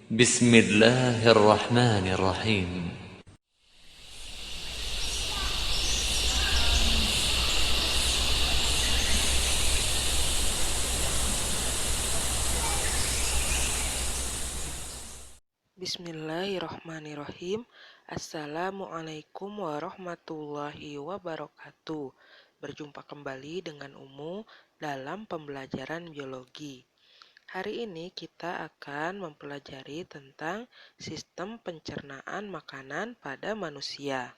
بسم الله الرحمن الرحيم. Bismillahirrahmanirrahim. Assalamualaikum warahmatullahi wabarakatuh. Berjumpa kembali dengan Umu dalam pembelajaran biologi. Hari ini kita akan mempelajari tentang sistem pencernaan makanan pada manusia.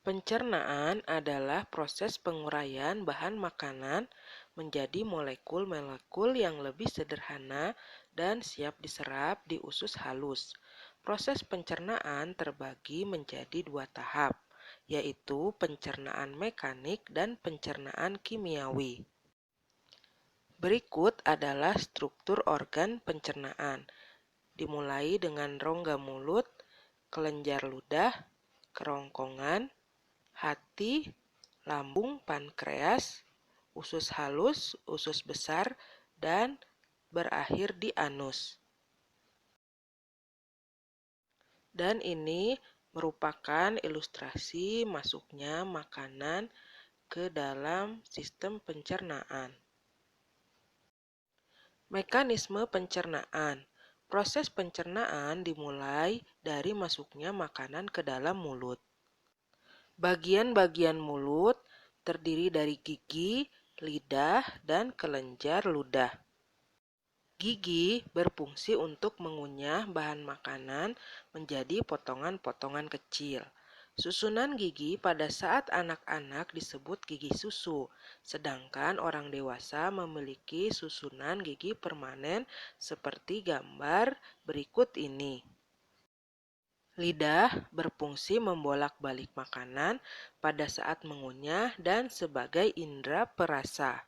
Pencernaan adalah proses penguraian bahan makanan menjadi molekul-molekul yang lebih sederhana dan siap diserap di usus halus. Proses pencernaan terbagi menjadi dua tahap, yaitu pencernaan mekanik dan pencernaan kimiawi. Berikut adalah struktur organ pencernaan, dimulai dengan rongga mulut, kelenjar ludah, kerongkongan, hati, lambung, pankreas, usus halus, usus besar, dan berakhir di anus. Dan ini merupakan ilustrasi masuknya makanan ke dalam sistem pencernaan. Mekanisme pencernaan. Proses pencernaan dimulai dari masuknya makanan ke dalam mulut. Bagian-bagian mulut terdiri dari gigi, lidah, dan kelenjar ludah. Gigi berfungsi untuk mengunyah bahan makanan menjadi potongan-potongan kecil. Susunan gigi pada saat anak-anak disebut gigi susu, sedangkan orang dewasa memiliki susunan gigi permanen seperti gambar berikut ini. Lidah berfungsi membolak-balik makanan pada saat mengunyah dan sebagai indera perasa.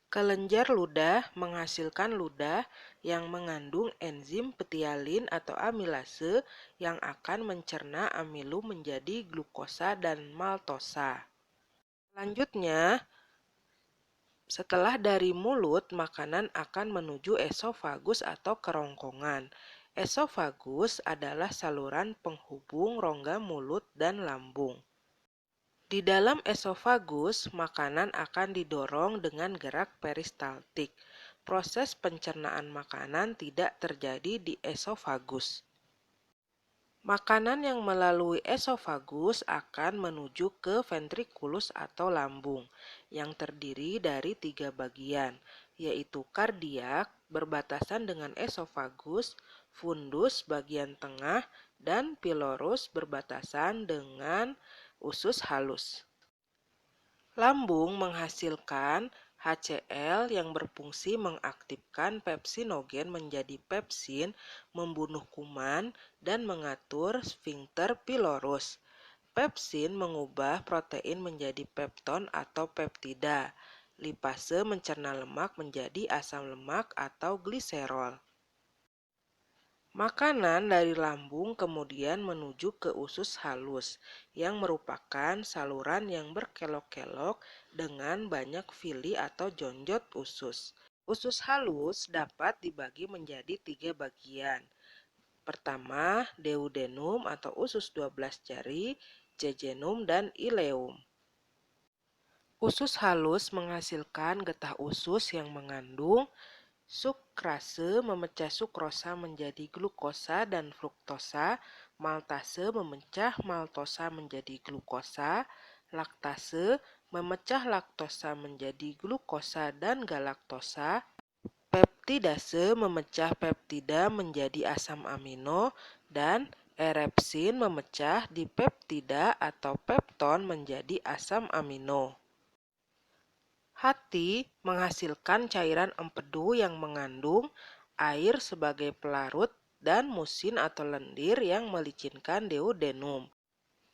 Kelenjar ludah menghasilkan ludah yang mengandung enzim petialin atau amilase yang akan mencerna amilum menjadi glukosa dan maltosa. Selanjutnya, setelah dari mulut, makanan akan menuju esofagus atau kerongkongan. Esofagus adalah saluran penghubung rongga mulut dan lambung. Di dalam esofagus, makanan akan didorong dengan gerak peristaltik. Proses pencernaan makanan tidak terjadi di esofagus. Makanan yang melalui esofagus akan menuju ke ventrikulus atau lambung, yang terdiri dari 3 bagian, yaitu kardiak, berbatasan dengan esofagus, fundus bagian tengah, dan pilorus berbatasan dengan usus halus. Lambung menghasilkan HCl yang berfungsi mengaktifkan pepsinogen menjadi pepsin, membunuh kuman, dan mengatur sfinkter pilorus. Pepsin mengubah protein menjadi pepton atau peptida. Lipase mencerna lemak menjadi asam lemak atau gliserol. Makanan dari lambung kemudian menuju ke usus halus, yang merupakan saluran yang berkelok-kelok dengan banyak vili atau jonjot usus. Usus halus dapat dibagi menjadi 3 bagian. Pertama, duodenum atau usus 12 jari, jejunum, dan ileum. Usus halus menghasilkan getah usus yang mengandung sukrase memecah sukrosa menjadi glukosa dan fruktosa, maltase memecah maltosa menjadi glukosa, laktase memecah laktosa menjadi glukosa dan galaktosa, peptidase memecah peptida menjadi asam amino, dan erepsin memecah dipeptida atau pepton menjadi asam amino. Hati menghasilkan cairan empedu yang mengandung air sebagai pelarut dan musin atau lendir yang melicinkan duodenum.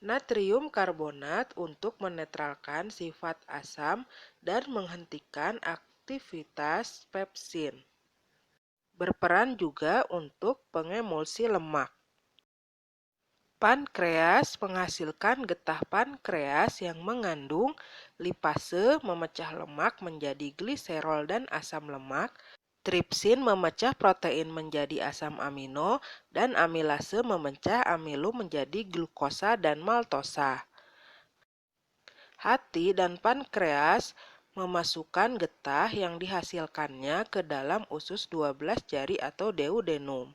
Natrium karbonat untuk menetralkan sifat asam dan menghentikan aktivitas pepsin. Berperan juga untuk pengemulsi lemak. Pankreas menghasilkan getah pankreas yang mengandung lipase memecah lemak menjadi gliserol dan asam lemak, Tripsin memecah protein menjadi asam amino dan amilase memecah amilo menjadi glukosa dan maltosa. Hati dan pankreas memasukkan getah yang dihasilkannya ke dalam usus 12 jari atau duodenum.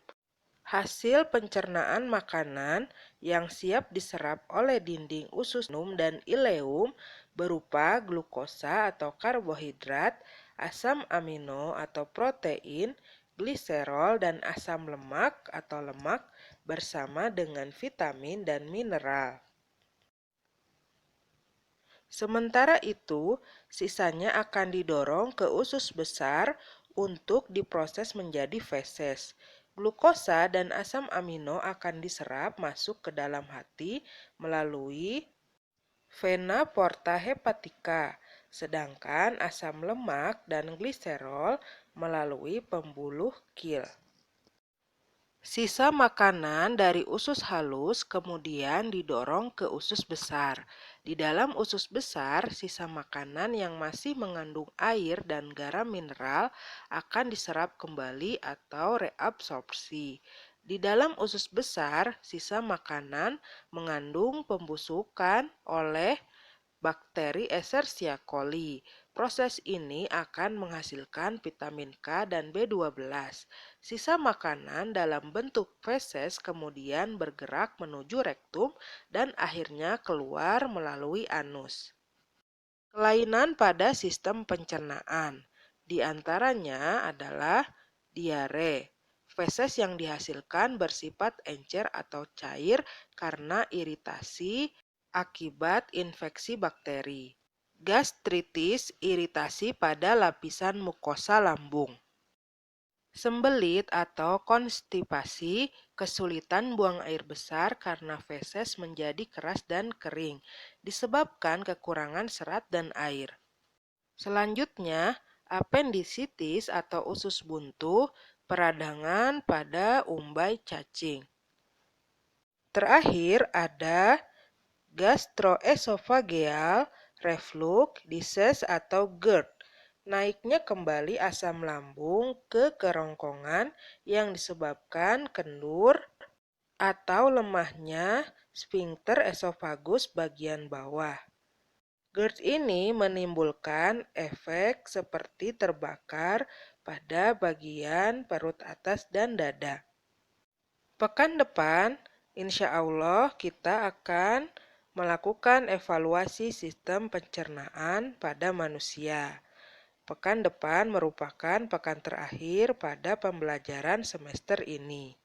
Hasil pencernaan makanan yang siap diserap oleh dinding usus dan ileum berupa glukosa atau karbohidrat, asam amino atau protein, gliserol dan asam lemak atau lemak bersama dengan vitamin dan mineral. Sementara itu, sisanya akan didorong ke usus besar untuk diproses menjadi feses. Glukosa dan asam amino akan diserap masuk ke dalam hati melalui vena porta hepatica, sedangkan asam lemak dan gliserol melalui pembuluh kil. Sisa makanan dari usus halus kemudian didorong ke usus besar. Di dalam usus besar, sisa makanan yang masih mengandung air dan garam mineral akan diserap kembali atau reabsorpsi. Di dalam usus besar, sisa makanan mengandung pembusukan oleh bakteri Escherichia coli. Proses ini akan menghasilkan vitamin K dan B12. Sisa makanan dalam bentuk feses kemudian bergerak menuju rektum dan akhirnya keluar melalui anus. Kelainan pada sistem pencernaan, di antaranya adalah diare. Feses yang dihasilkan bersifat encer atau cair karena iritasi akibat infeksi bakteri. Gastritis, iritasi pada lapisan mukosa lambung. Sembelit atau konstipasi, kesulitan buang air besar karena feses menjadi keras dan kering, disebabkan kekurangan serat dan air. Selanjutnya, apendisitis atau usus buntu, peradangan pada umbai cacing. Terakhir ada gastroesophageal reflux disease atau GERD, naiknya kembali asam lambung ke kerongkongan yang disebabkan kendur atau lemahnya sphincter esofagus bagian bawah. GERD ini menimbulkan efek seperti terbakar pada bagian perut atas dan dada. Pekan depan, insya Allah kita akan melakukan evaluasi sistem pencernaan pada manusia. Pekan depan merupakan pekan terakhir pada pembelajaran semester ini.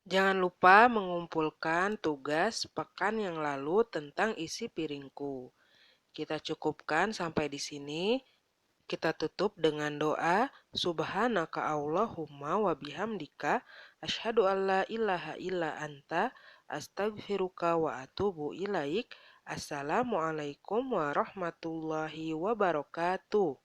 Jangan lupa mengumpulkan tugas pekan yang lalu tentang isi piringku. Kita cukupkan sampai di sini. Kita tutup dengan doa, Subhanaka Allahumma wa bihamdika, asyhadu an la ilaha illa anta, astaghfiruka wa atubu ilaik. Assalamualaikum warahmatullahi wabarakatuh.